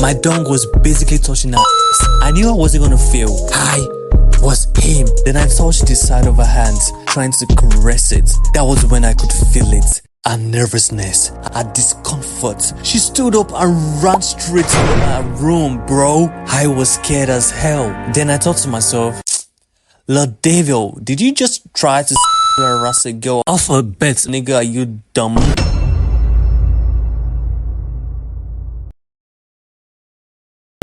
My dong was basically touching her ass. I knew I wasn't gonna fail. I was him. Then I touched the side of her hands, trying to caress it. That was when I could feel it. Her nervousness, her discomfort. She stood up and ran straight to my room, bro. I was scared as hell. Then I thought to myself, Lord Devil, did you just try to harass a girl off her bed, nigga? Are you dumb?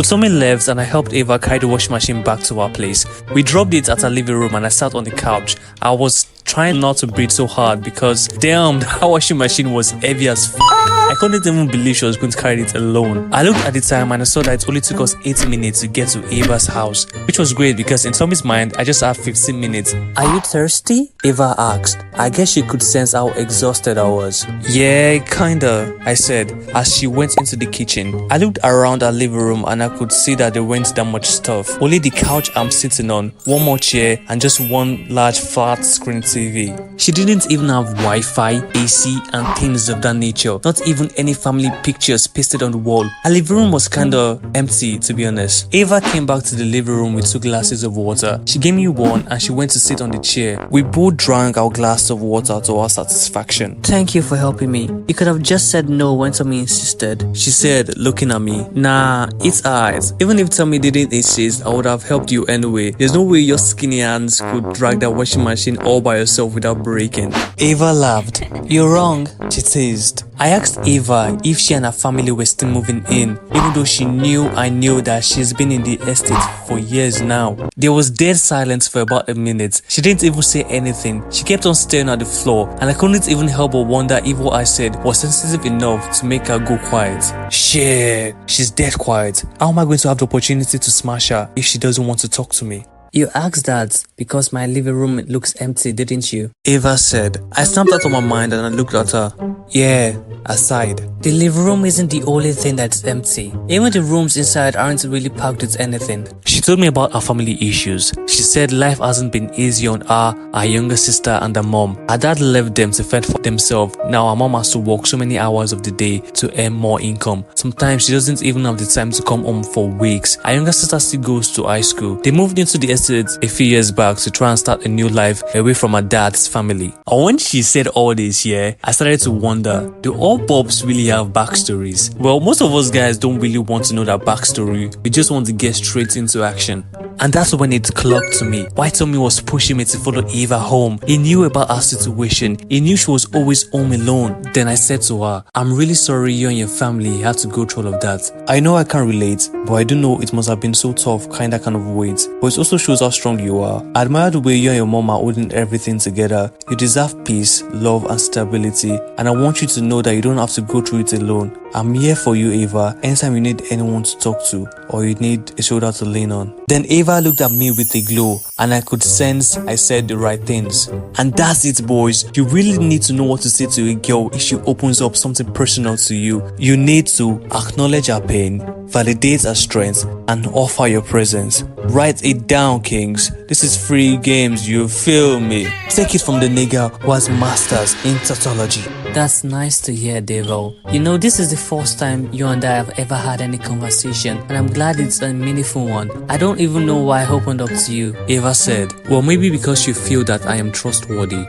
So Tommy left and I helped Ava carry the washing machine back to our place. We dropped it at our living room and I sat on the couch. I was trying not to breathe so hard because damn, that washing machine was heavy as f. I couldn't even believe she was going to carry it alone. I looked at the time and I saw that it only took us 8 minutes to get to Ava's house, which was great because in Tommy's mind, I just had 15 minutes. Are you thirsty? Ava asked. I guess she could sense how exhausted I was. Yeah, kinda, I said as she went into the kitchen. I looked around our living room and I could see that there weren't that much stuff. Only the couch I'm sitting on, one more chair, and just one large flat screen TV. She didn't even have Wi-Fi, AC, and things of that nature. Not even any family pictures pasted on the wall. Our living room was kinda empty, to be honest. Ava came back to the living room with 2 glasses of water. She gave me one and she went to sit on the chair. We both drank our glass of water to our satisfaction. Thank you for helping me. You could have just said no when Tommy insisted, she said, looking at me. Nah, it's alright. Even if Tommy didn't insist, I would have helped you anyway. There's no way your skinny hands could drag that washing machine all by yourself without breaking. Ava laughed. You're wrong, she teased. I asked Ava if she and her family were still moving in, even though I knew that she's been in the estate for years now. There was dead silence for about a minute. She didn't even say anything. She kept on staring at the floor, and I couldn't even help but wonder if what I said was sensitive enough to make her go quiet. Shit, she's dead quiet. How am I going to have the opportunity to smash her if she doesn't want to talk to me? You asked that because my living room looks empty, didn't you? Ava said. I snapped out of my mind and I looked at her. Yeah, I sighed. The living room isn't the only thing that's empty. Even the rooms inside aren't really packed with anything. She told me about her family issues. She said life hasn't been easy on her younger sister and her mom. Her dad left them to fend for themselves. Now her mom has to work so many hours of the day to earn more income. Sometimes she doesn't even have the time to come home for weeks. Her younger sister still goes to high school. They moved into the estate a few years back to try and start a new life away from her dad's family. And when she said all this, I started to wonder, do all Bobs really have backstories? Well, most of us guys don't really want to know that backstory. We just want to get straight into action. And that's when it clocked to me why Tommy was pushing me to follow Ava home. He knew about her situation. He knew she was always home alone. Then I said to her, I'm really sorry you and your family had to go through all of that. I know I can't relate, but I do know it must have been so tough, kind of weight. But it also shows how strong you are. I admire the way you and your mom are holding everything together. You deserve peace, love, and stability. And I want you to know that you don't have to go through it alone. I'm here for you, Ava, anytime you need anyone to talk to or you need a shoulder to lean on. Then Ava looked at me with a glow and I could sense I said the right things. And that's it, boys. You really need to know what to say to a girl if she opens up something personal to you. You need to acknowledge her pain, validate her strength, and offer your presence. Write it down, kings. This is free games, you feel me? Take it from the nigga who has masters in tautology. That's nice to hear, Devo. You know, this is the first time you and I have ever had any conversation, and I'm glad it's a meaningful one. I don't even know why I opened up to you. Ava said, well, maybe because you feel that I am trustworthy.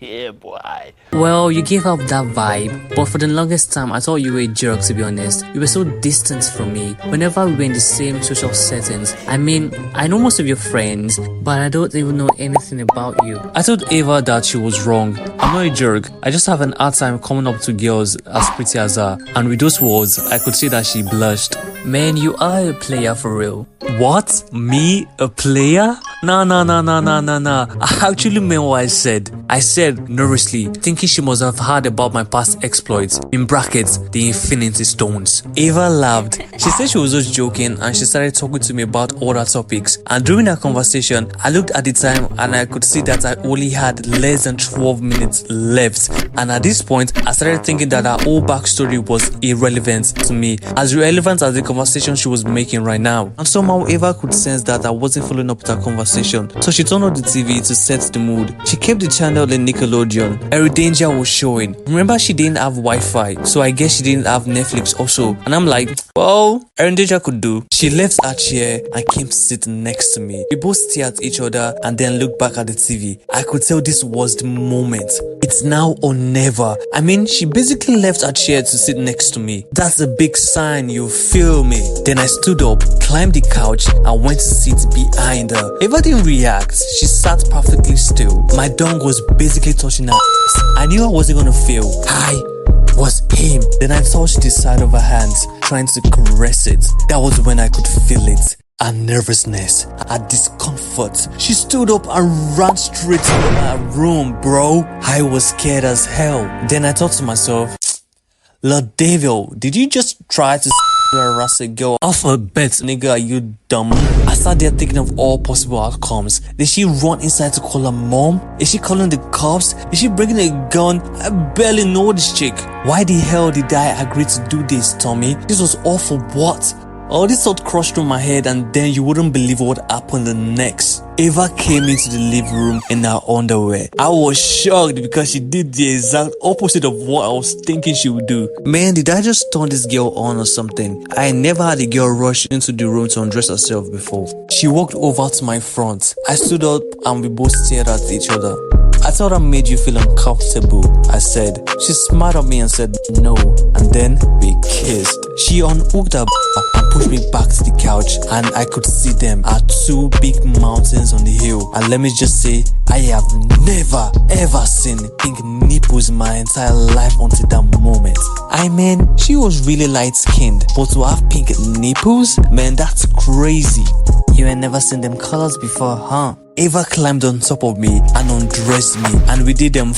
Yeah, boy. Well, you gave off that vibe, but for the longest time, I thought you were a jerk, to be honest. You were so distant from me whenever we were in the same social settings. I mean, I know most of your friends, but I don't even know anything about you. I told Ava that she was wrong. I'm not a jerk. I just have an hard time coming up to girls as pretty as her. And with those words, I could see that she blushed. Man, you are a player for real. What? Me? A player? Nah. I actually meant what I said. I said nervously, thinking she must have heard about my past exploits, in brackets, the Infinity Stones. Ava laughed. She said she was just joking and she started talking to me about other topics. And during our conversation, I looked at the time and I could see that I only had less than 12 minutes left. And at this point, I started thinking that her whole backstory was irrelevant to me, as relevant as the conversation she was making right now. And somehow Ava could sense that I wasn't following up with her conversation. conversation, so she turned on the TV to set the mood. She kept the channel in Nickelodeon. Every Danger was showing. Remember, she didn't have Wi-Fi, so I guess she didn't have Netflix also. And I'm like, well, Erin Danger could do. She left her chair and came to sit next to me. We both stared at each other and then looked back at the TV. I could tell this was the moment. It's now or never. I mean, she basically left her chair to sit next to me. That's a big sign, you feel me? Then I stood up, climbed the couch, and went to sit behind her. Eva didn't react. She sat perfectly still. My tongue was basically touching her ass. I knew I wasn't gonna fail. Was him. Then I touched the side of her hands, trying to caress it. That was when I could feel it. Her nervousness, her discomfort. She stood up and ran straight to my room, bro. I was scared as hell. Then I thought to myself, Lord Devil, did you just try to harass a girl off her bed? Nigga, are you dumb? I sat there thinking of all possible outcomes. Did she run inside to call her mom? Is she calling the cops? Is she bringing a gun? I barely know this chick. Why the hell did I agree to do this, Tommy? This was all for what? All this thought crushed through my head, and then you wouldn't believe what happened next. Eva came into the living room in her underwear. I was shocked because she did the exact opposite of what I was thinking she would do. Man, did I just turn this girl on or something? I never had a girl rush into the room to undress herself before. She walked over to my front. I stood up and we both stared at each other. I thought I made you feel uncomfortable, I said. She smiled at me and said no, and then we kissed. She unhooked her and pushed me back to the couch, and I could see them at two big mountains on the hill. And let me just say, I have never ever seen pink nipples in my entire life until that moment. I mean, she was really light skinned, but to have pink nipples, man, that's crazy. You ain't never seen them colors before, huh? Eva climbed on top of me and undressed me, and we did them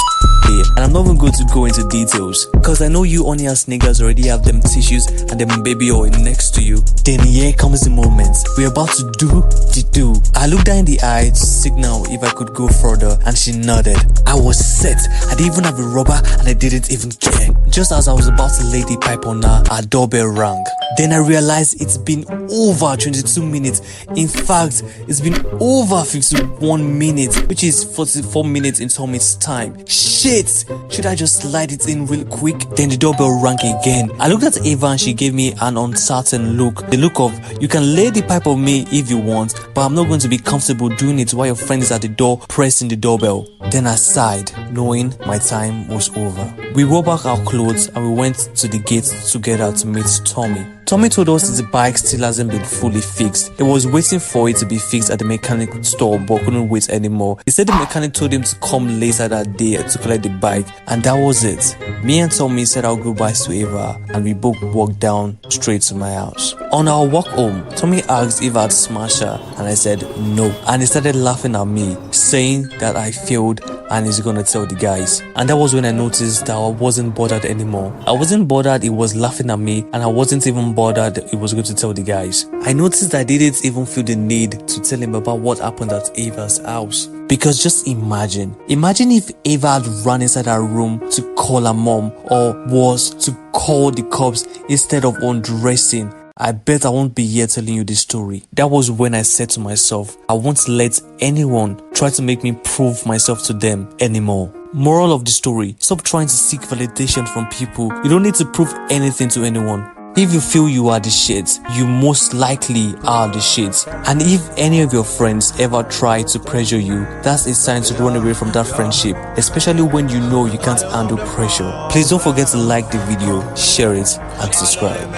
day. And I'm not even going to go into details, cause I know you honey ass niggas already have them tissues and them baby oil next to you. Then here comes the moment. We're about to do the do. I looked her in the eye to signal if I could go further, and she nodded. I was set. I didn't even have a rubber and I didn't even care. Just as I was about to lay the pipe on her, our doorbell rang. Then I realized it's been over 22 minutes. In fact, it's been over 51 minutes, which is 44 minutes in Tommy's time. Shit! Should I just slide it in real quick? Then the doorbell rang again. I looked at Eva and she gave me an uncertain look. The look of, you can lay the pipe on me if you want, but I'm not going to be comfortable doing it while your friend is at the door pressing the doorbell. Then I sighed, knowing my time was over. We wore back our clothes and we went to the gate together to meet Tommy. Tommy told us his bike still hasn't been fully fixed. He was waiting for it to be fixed at the mechanic store but couldn't wait anymore. He said the mechanic told him to come later that day to collect the bike, and that was it. Me and Tommy said our goodbyes to Eva and we both walked down straight to my house. On our walk home, Tommy asked if I'd smash her and I said no, and he started laughing at me, saying that I failed and he's gonna tell the guys. And that was when I noticed that I wasn't bothered anymore. I wasn't bothered he was laughing at me, and I wasn't even bothered he was going to tell the guys. I noticed I didn't even feel the need to tell him about what happened at Ava's house. Because just imagine if Eva had run inside her room to call her mom or was to call the cops instead of undressing. I bet I won't be here telling you this story. That was when I said to myself, I won't let anyone try to make me prove myself to them anymore. Moral of the story, stop trying to seek validation from people. You don't need to prove anything to anyone. If you feel you are the shit, you most likely are the shit. And if any of your friends ever try to pressure you, that's a sign to run away from that friendship, especially when you know you can't handle pressure. Please don't forget to like the video, share it, and subscribe.